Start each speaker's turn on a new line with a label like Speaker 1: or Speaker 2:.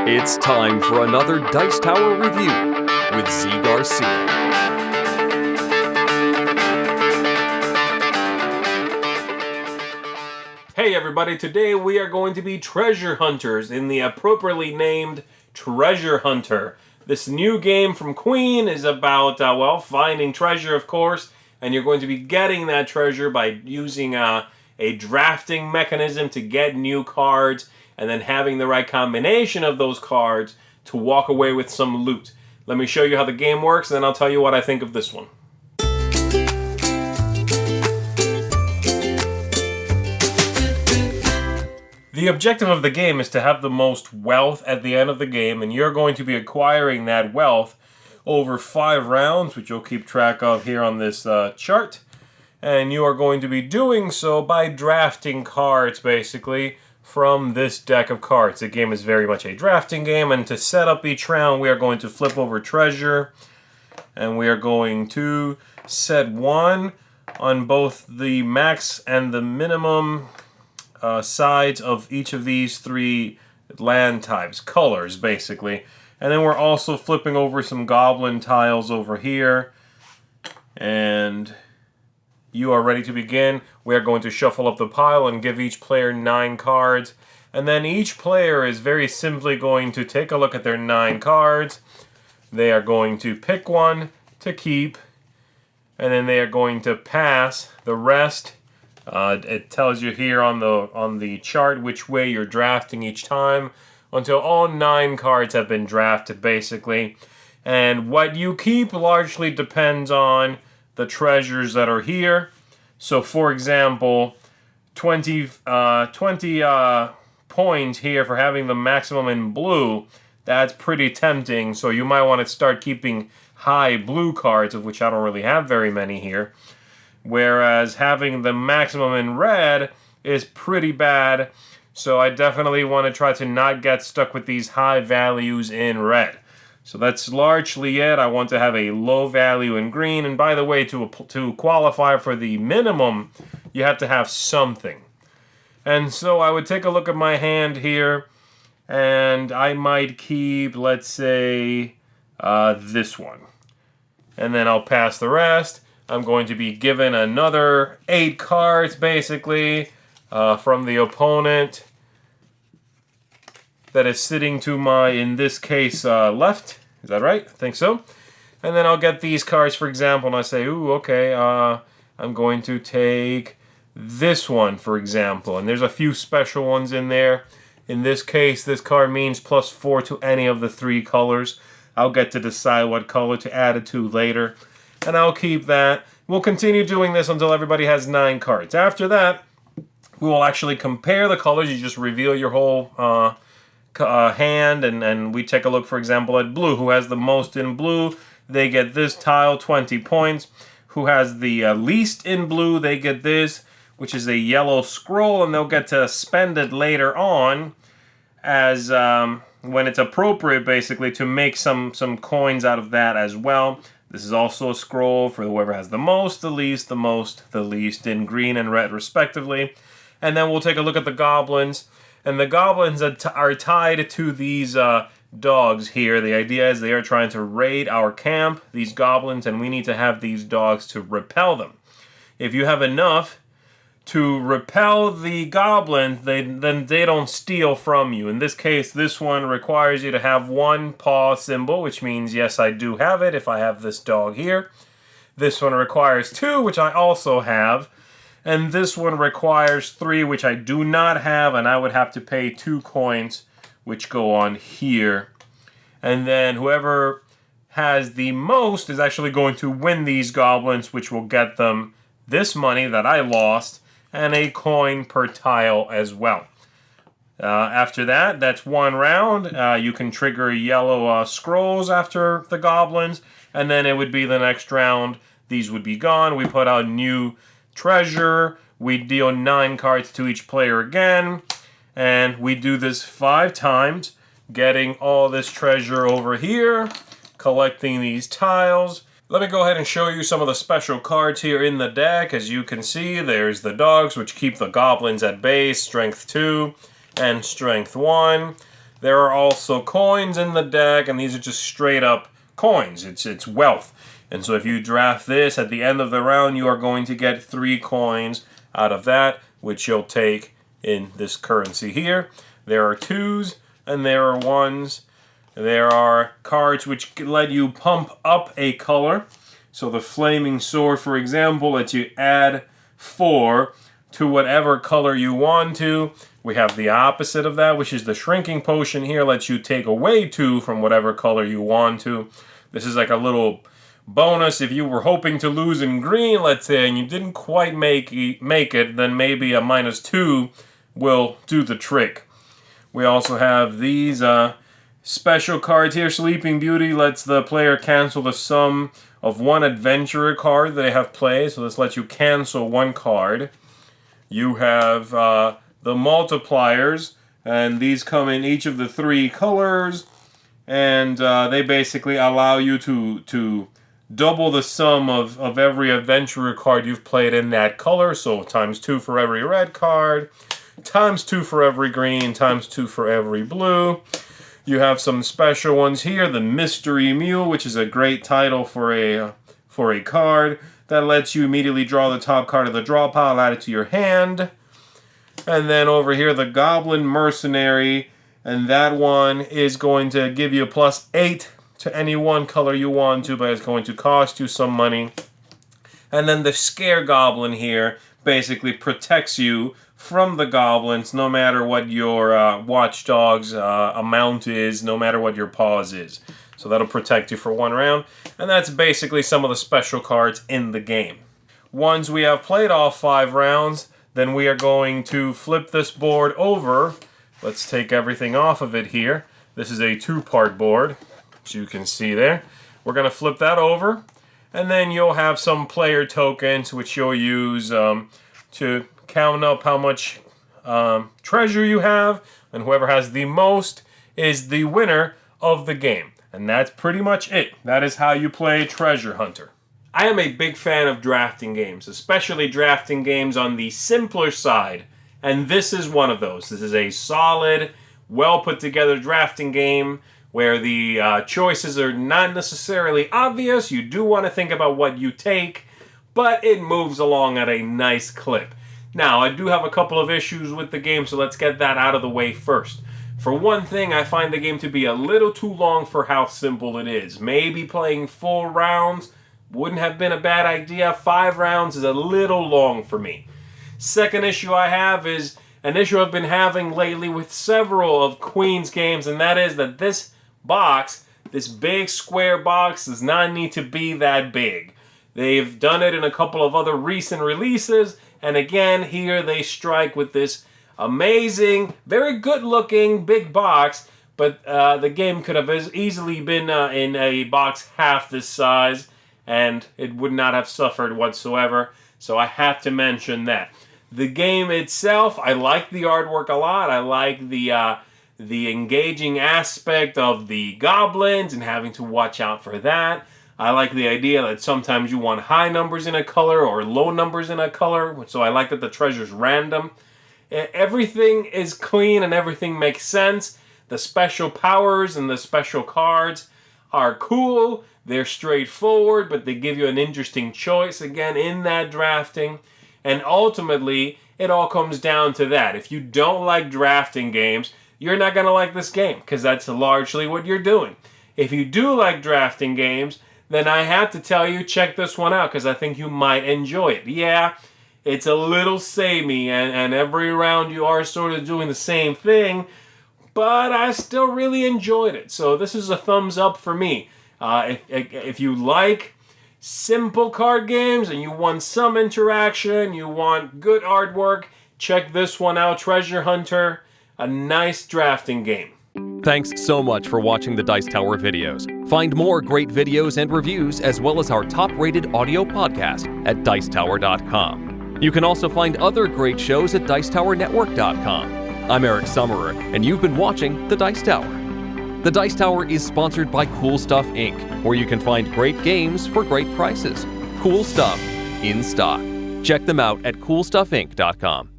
Speaker 1: It's time for another Dice Tower review with Zee Garcia.
Speaker 2: Hey everybody, today we are going to be treasure hunters in the appropriately named Treasure Hunter. This new game from Queen is about, finding treasure, of course, and you're going to be getting that treasure by using a drafting mechanism to get new cards, and then having the right combination of those cards to walk away with some loot. Let me show you how the game works, and then I'll tell you what I think of this one. The objective of the game is to have the most wealth at the end of the game, and you're going to be acquiring that wealth over 5 rounds, which you'll keep track of here on this chart. And you are going to be doing so by drafting cards, basically, from this deck of cards. The game is very much a drafting game, and to set up each round, we are going to flip over treasure, and we are going to set 1 on both the max and the minimum sides of each of these 3 land types, colors, basically. And then we're also flipping over some goblin tiles over here, and you are ready to begin. We are going to shuffle up the pile and give each player 9 cards. And then each player is very simply going to take a look at their 9 cards. They are going to pick one to keep. And then they are going to pass the rest. It tells you here on the chart which way you're drafting each time until all 9 cards have been drafted, basically. And what you keep largely depends on the treasures that are here. So, for example, 20 points here for having the maximum in blue. That's pretty tempting, so you might want to start keeping high blue cards, of which I don't really have very many here. Whereas having the maximum in red is pretty bad, so I definitely want to try to not get stuck with these high values in red. So that's largely it. I want to have a low value in green. And by the way, to qualify for the minimum, you have to have something. And so I would take a look at my hand here, and I might keep, let's say, this one. And then I'll pass the rest. I'm going to be given another 8 cards, basically, from the opponent that is sitting to my, in this case, left. Is that right? I think so. And then I'll get these cards, for example, and I say, ooh, okay, I'm going to take this one, for example. And there's a few special ones in there. In this case, this card means +4 to any of the 3 colors. I'll get to decide what color to add it to later. And I'll keep that. We'll continue doing this until everybody has 9 cards. After that, we will actually compare the colors. You just reveal your whole hand, and we take a look, for example, at blue. Who has the most in blue, they get this tile, 20 points. Who has the least in blue, they get this, which is a yellow scroll, and they'll get to spend it later on as when it's appropriate, basically, to make some coins out of that as well. This is also a scroll for whoever has the most, the least, the most, the least in green and red, respectively. And then we'll take a look at the goblins. And the goblins are tied to these dogs here. The idea is they are trying to raid our camp, these goblins, and we need to have these dogs to repel them. If you have enough to repel the goblins, then they don't steal from you. In this case, this one requires you to have 1 paw symbol, which means, yes, I do have it if I have this dog here. This one requires 2, which I also have. And this one requires 3, which I do not have, and I would have to pay 2 coins, which go on here. And then whoever has the most is actually going to win these goblins, which will get them this money that I lost, and a coin per tile as well. After that, that's 1 round. You can trigger yellow scrolls after the goblins, and then it would be the next round. These would be gone. We put out new treasure. We deal 9 cards to each player again, and we do this 5 times, getting all this treasure over here, collecting these tiles, Let me go ahead and show you some of the special cards here in the deck. As you can see, there's the dogs, which keep the goblins at bay, strength 2 and strength 1. There are also coins in the deck, and these are just straight up coins. It's wealth. And so if you draft this at the end of the round, you are going to get 3 coins out of that, which you'll take in this currency here. There are 2s and there are 1s. There are cards which let you pump up a color. So the Flaming Sword, for example, lets you add 4 to whatever color you want to. We have the opposite of that, which is the Shrinking Potion here, lets you take away 2 from whatever color you want to. This is like a little bonus if you were hoping to lose in green, let's say, and you didn't quite make it, then maybe a -2 will do the trick. We also have these special cards here. Sleeping Beauty lets the player cancel the sum of 1 adventurer card that they have played. So this lets you cancel 1 card. You have the multipliers, and these come in each of the 3 colors, and they basically allow you to double the sum of every adventurer card you've played in that color. So ×2 for every red card, ×2 for every green, ×2 for every blue. You have some special ones here. The Mystery Mule, which is a great title for a card that lets you immediately draw the top card of the draw pile, add it to your hand. And then over here, the Goblin Mercenary, and that one is going to give you a +8 to any one color you want to, but it's going to cost you some money. And then the Scare Goblin here basically protects you from the goblins, no matter what your watchdog's amount is, no matter what your pause is. So that'll protect you for 1 round. And that's basically some of the special cards in the game. Once we have played all 5 rounds, then we are going to flip this board over. Let's take everything off of it here. This is a 2-part board, as you can see there. We're going to flip that over, and then you'll have some player tokens which you'll use to count up how much treasure you have, and whoever has the most is the winner of the game. And that's pretty much it. That is how you play Treasure Hunter. I am a big fan of drafting games, especially drafting games on the simpler side, and this is one of those. This is a solid, well put together drafting game where the choices are not necessarily obvious. You do want to think about what you take, but it moves along at a nice clip. Now, I do have a couple of issues with the game, so let's get that out of the way first. For one thing, I find the game to be a little too long for how simple it is. Maybe playing 4 rounds wouldn't have been a bad idea. 5 rounds is a little long for me. Second issue I have is an issue I've been having lately with several of Queen's games, and that is that this box, this big square box, does not need to be that big. They've done it in a couple of other recent releases, and again, here they strike with this amazing, very good-looking big box, but the game could have easily been in a box half this size, and it would not have suffered whatsoever, so I have to mention that. The game itself, I like the artwork a lot. I like the engaging aspect of the goblins and having to watch out for that. I like the idea that sometimes you want high numbers in a color or low numbers in a color, so I like that the treasure's random. Everything is clean and everything makes sense. The special powers and the special cards are cool. They're straightforward, but they give you an interesting choice, again, in that drafting. And ultimately, it all comes down to that. If you don't like drafting games, you're not going to like this game, because that's largely what you're doing. If you do like drafting games, then I have to tell you, check this one out, because I think you might enjoy it. Yeah, it's a little samey, and every round you are sort of doing the same thing, but I still really enjoyed it. So this is a thumbs up for me. If you like simple card games and you want some interaction, you want good artwork, check this one out, Treasure Hunter, a nice drafting game.
Speaker 1: Thanks so much for watching the Dice Tower videos. Find more great videos and reviews, as well as our top-rated audio podcast at Dicetower.com. You can also find other great shows at DicetowerNetwork.com. I'm Eric Summerer, and you've been watching The Dice Tower. The Dice Tower is sponsored by Cool Stuff Inc., where you can find great games for great prices. Cool Stuff, in stock. Check them out at coolstuffinc.com.